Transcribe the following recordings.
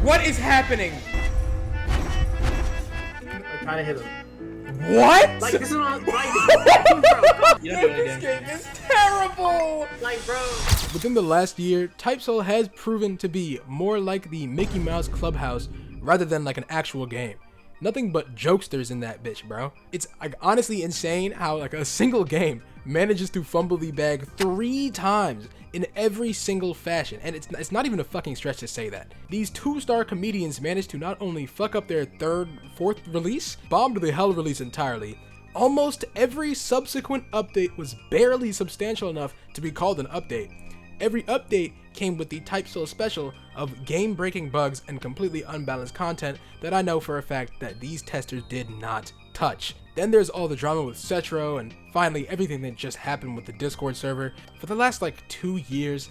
What is happening? I'm trying to hit him. What? Like, this is not right. Bro. This game is terrible. Like, bro. Within the last year, typesoul has proven to be more like the Mickey Mouse Clubhouse rather than like an actual game. Nothing but jokesters in that bitch, bro. It's like honestly insane how like a single game manages to fumble the bag 3 times in every single fashion, and it's not even a fucking stretch to say that. These 2-star comedians managed to not only fuck up their 3rd, 4th release, bombed the hell release entirely. Almost every subsequent update was barely substantial enough to be called an update. Every update came with the typesoul special of game-breaking bugs and completely unbalanced content that I know for a fact that these testers did not touch. Then there's all the drama with Cetro, and finally everything that just happened with the Discord server. For the last like 2 years,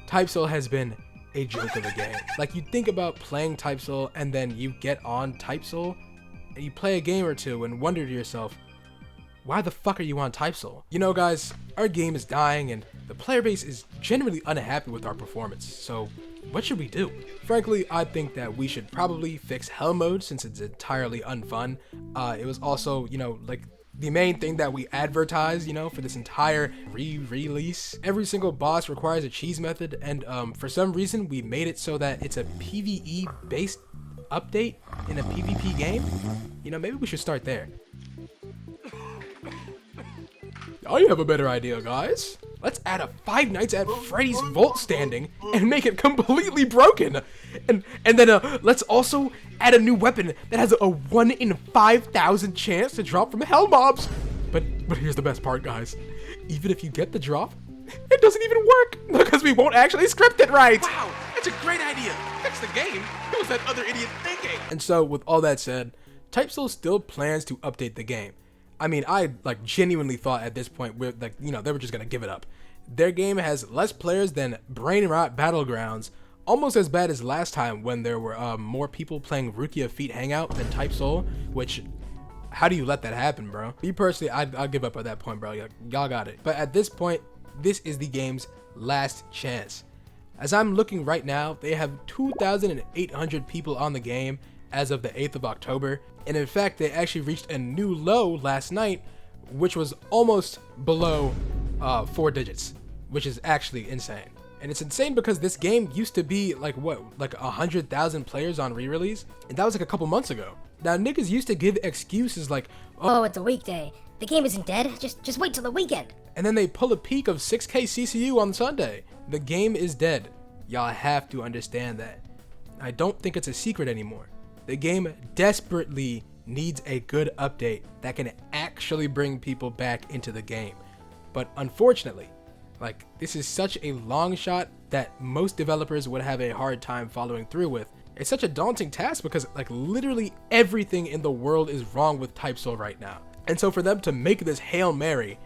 typesoul has been a joke of a game. Like, you think about playing typesoul and then you get on typesoul and you play a game or two and wonder to yourself, why the fuck are you on typesoul? You know guys, our game is dying and the player base is generally unhappy with our performance, so what should we do? Frankly, I think that we should probably fix hell mode since it's entirely unfun. It was also, you know, like the main thing that we advertise, you know, for this entire re-release. Every single boss requires a cheese method, and for some reason we made it so that it's a PvE based update in a PvP game. You know, maybe we should start there. I have a better idea, guys. Let's add a Five Nights at Freddy's vault standing and make it completely broken. And then let's also add a new weapon that has a 1 in 5,000 chance to drop from hell mobs. But here's the best part, guys. Even if you get the drop, it doesn't even work because we won't actually script it right. Wow, that's a great idea. Fix the game. What was that other idiot thinking? And so with all that said, typesoul still plans to update the game. I mean, I like genuinely thought at this point we're like, you know, they were just gonna give it up. Their game has less players than Brain Rot Battlegrounds, almost as bad as last time when there were more people playing Rukia Feet Hangout than typesoul. Which, how do you let that happen, bro? Me personally, I'd give up at that point, bro. Y'all got it. But at this point, this is the game's last chance. As I'm looking right now, they have 2,800 people on the game as of the 8th of October. And in fact, they actually reached a new low last night, which was almost below 4 digits, which is actually insane. And it's insane because this game used to be like 100,000 players on re-release, and that was like a couple months ago. Now niggas used to give excuses like, oh, it's a weekday. The game isn't dead. Just wait till the weekend. And then they pull a peak of 6K CCU on Sunday. The game is dead. Y'all have to understand that. I don't think it's a secret anymore. The game desperately needs a good update that can actually bring people back into the game. But unfortunately, like, this is such a long shot that most developers would have a hard time following through with. It's such a daunting task because like literally everything in the world is wrong with typesoul right now. And so for them to make this Hail Mary,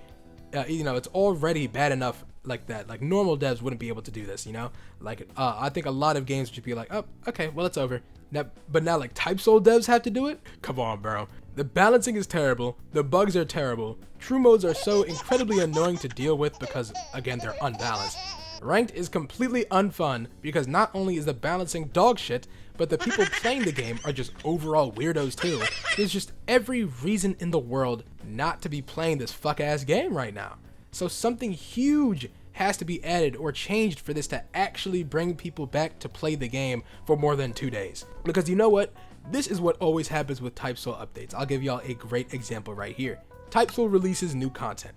you know, it's already bad enough like that. Like normal devs wouldn't be able to do this, you know? Like I think a lot of games would just be like, oh, okay, well, it's over. Now, but now like typesoul devs have to do it? Come on, bro. The balancing is terrible, the bugs are terrible, true modes are so incredibly annoying to deal with because, again, they're unbalanced. Ranked is completely unfun because not only is the balancing dog shit, but the people playing the game are just overall weirdos too. There's just every reason in the world not to be playing this fuck-ass game right now. So something huge has to be added or changed for this to actually bring people back to play the game for more than 2 days. Because you know what? This is what always happens with typesoul updates. I'll give y'all a great example right here. typesoul releases new content.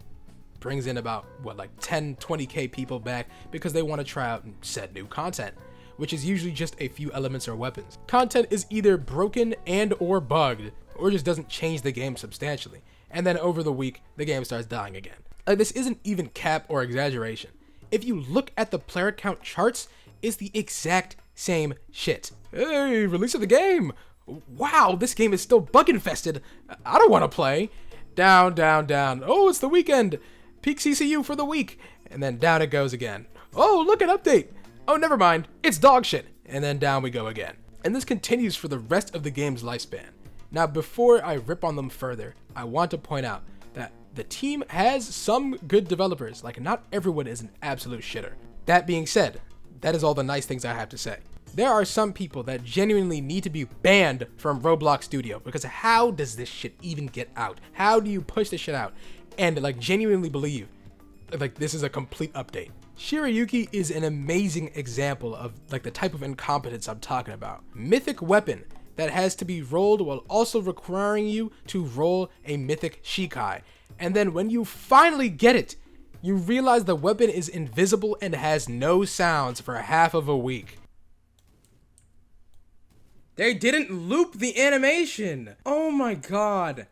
Brings in about, what, like 10, 20k people back because they want to try out said new content, which is usually just a few elements or weapons. Content is either broken and or bugged, or just doesn't change the game substantially. And then over the week, the game starts dying again. Like, this isn't even cap or exaggeration. If you look at the player count charts, it's the exact same shit. Hey, release of the game. Wow, this game is still bug infested. I don't want to play. Down, down, down. Oh, it's the weekend. Peak CCU for the week. And then down it goes again. Oh, look at update. Oh, never mind. It's dog shit. And then down we go again. And this continues for the rest of the game's lifespan. Now, before I rip on them further, I want to point out that the team has some good developers. Like, not everyone is an absolute shitter. That being said, that is all the nice things I have to say. There are some people that genuinely need to be banned from Roblox Studio, because how does this shit even get out? How do you push this shit out and like genuinely believe like this is a complete update? Shirayuki is an amazing example of like the type of incompetence I'm talking about. Mythic weapon that has to be rolled while also requiring you to roll a mythic Shikai. And then when you finally get it, you realize the weapon is invisible and has no sounds for half of a week. They didn't loop the animation. Oh my god.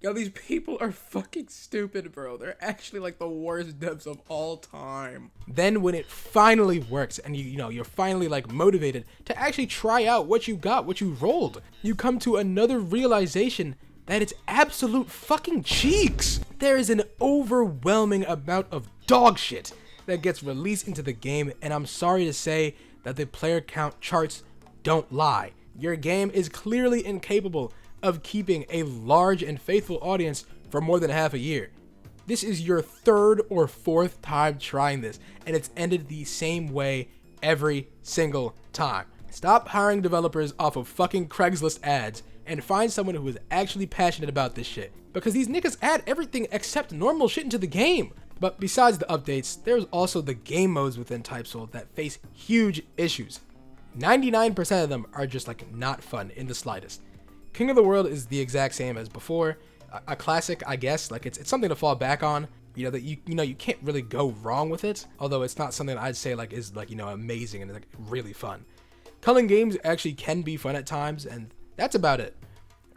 Yo, these people are fucking stupid, bro. They're actually like the worst devs of all time. Then when it finally works and you're finally like motivated to actually try out what you got, what you rolled, you come to another realization that it's absolute fucking cheeks. There is an overwhelming amount of dog shit that gets released into the game, and I'm sorry to say that the player count charts don't lie. Your game is clearly incapable of keeping a large and faithful audience for more than half a year. This is your third or fourth time trying this, and it's ended the same way every single time. Stop hiring developers off of fucking Craigslist ads and find someone who is actually passionate about this shit, because these niggas add everything except normal shit into the game. But besides the updates, there's also the game modes within typesoul that face huge issues. 99% of them are just like not fun in the slightest. King of the World is the exact same as before, a classic, I guess. Like it's something to fall back on. That you can't really go wrong with it. Although it's not something that I'd say like is like amazing and like really fun. Culling games actually can be fun at times, and that's about it.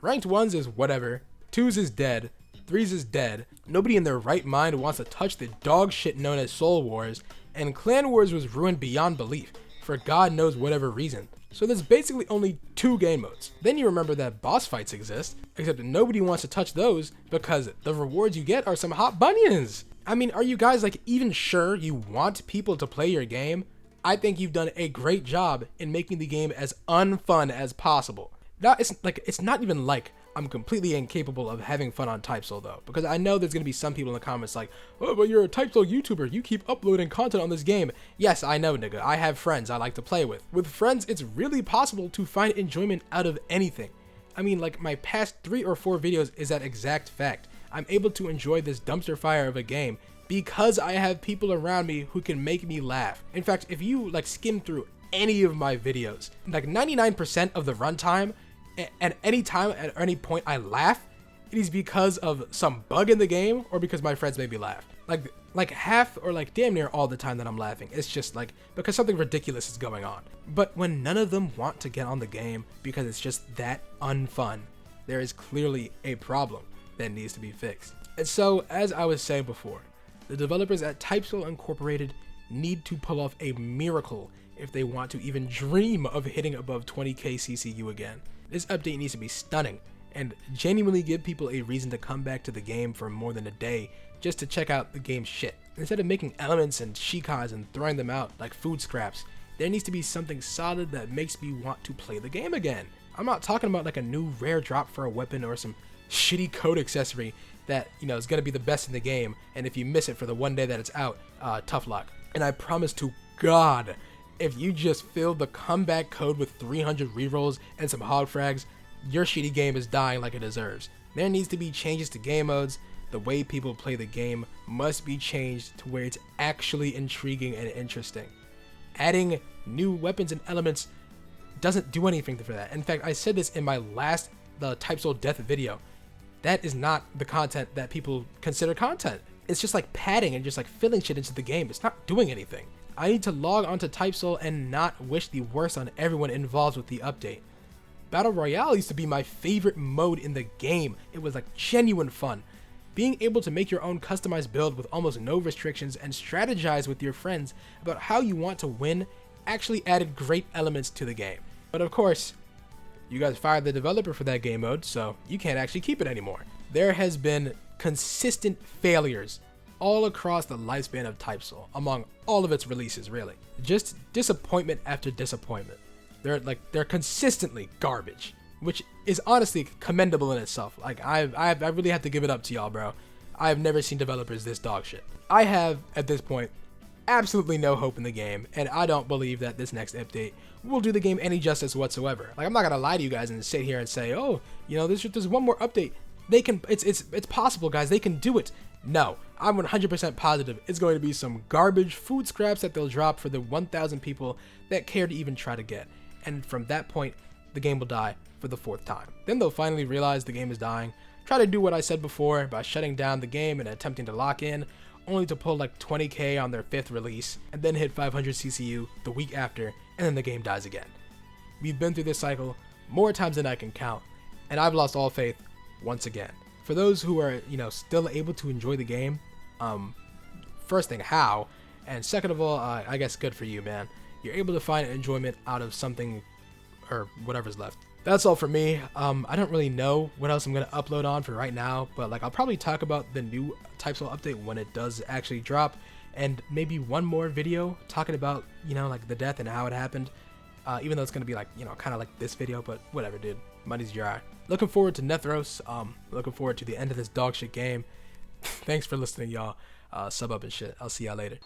Ranked 1s is whatever. 2s is dead. 3s is dead. Nobody in their right mind wants to touch the dog shit known as Soul Wars, and Clan Wars was ruined beyond belief for God knows whatever reason. So there's basically only 2 game modes. Then you remember that boss fights exist, except that nobody wants to touch those because the rewards you get are some hot bunions. I mean, are you guys like even sure you want people to play your game? I think you've done a great job in making the game as unfun as possible. Now, it's not even like I'm completely incapable of having fun on typesoul though, because I know there's gonna be some people in the comments like, oh, but you're a typesoul YouTuber, you keep uploading content on this game. Yes, I know, nigga, I have friends I like to play with. With friends, it's really possible to find enjoyment out of anything. I mean, like my past 3 or 4 videos is that exact fact. I'm able to enjoy this dumpster fire of a game because I have people around me who can make me laugh. In fact, if you like skim through any of my videos, like 99% of the runtime, at any time, at any point I laugh, it is because of some bug in the game or because my friends made me laugh. Like half or like damn near all the time that I'm laughing, it's just like because something ridiculous is going on. But when none of them want to get on the game because it's just that unfun, there is clearly a problem that needs to be fixed. And so, as I was saying before, the developers at typesoul Incorporated need to pull off a miracle if they want to even dream of hitting above 20k CCU again. This update needs to be stunning and genuinely give people a reason to come back to the game for more than a day just to check out the game's shit. Instead of making elements and shikais and throwing them out like food scraps, there needs to be something solid that makes me want to play the game again. I'm not talking about like a new rare drop for a weapon or some shitty code accessory that is gonna be the best in the game, and if you miss it for the one day that it's out, tough luck. And I promise to God, if you just fill the comeback code with 300 rerolls and some hog frags, your shitty game is dying like it deserves. There needs to be changes to game modes. The way people play the game must be changed to where it's actually intriguing and interesting. Adding new weapons and elements doesn't do anything for that. In fact, I said this in my last the typesoul death video. That is not the content that people consider content. It's just like padding and just like filling shit into the game. It's not doing anything. I need to log onto typesoul and not wish the worst on everyone involved with the update. Battle Royale used to be my favorite mode in the game. It was like genuine fun. Being able to make your own customized build with almost no restrictions and strategize with your friends about how you want to win actually added great elements to the game. But of course, you guys fired the developer for that game mode, so you can't actually keep it anymore. There has been consistent failures all across the lifespan of typesoul, among all of its releases, really. Just disappointment after disappointment. They're consistently garbage, which is honestly commendable in itself. Like I really have to give it up to y'all, bro. I have never seen developers this dog shit. I have, at this point, absolutely no hope in the game, and I don't believe that this next update will do the game any justice whatsoever. Like, I'm not gonna lie to you guys and sit here and say, oh, you know, there's one more update. They can, it's possible, guys. They can do it. No, I'm 100% positive it's going to be some garbage food scraps that they'll drop for the 1,000 people that care to even try to get. And from that point, the game will die for the 4th time. Then they'll finally realize the game is dying, try to do what I said before by shutting down the game and attempting to lock in, only to pull like 20k on their 5th release, and then hit 500 CCU the week after, and then the game dies again. We've been through this cycle more times than I can count, and I've lost all faith once again. For those who are, you know, still able to enjoy the game, first thing, how? And second of all, I guess good for you, man. You're able to find enjoyment out of something, or whatever's left. That's all for me. I don't really know what else I'm going to upload on for right now, but like I'll probably talk about the new typesoul update when it does actually drop, and maybe one more video talking about, you know, like the death and how it happened, even though it's going to be like, you know, kind of like this video, but whatever, dude. Money's dry. Looking forward to Nethros. Looking forward to the end of this dog shit game. Thanks for listening, y'all. Sub up and shit. I'll see y'all later.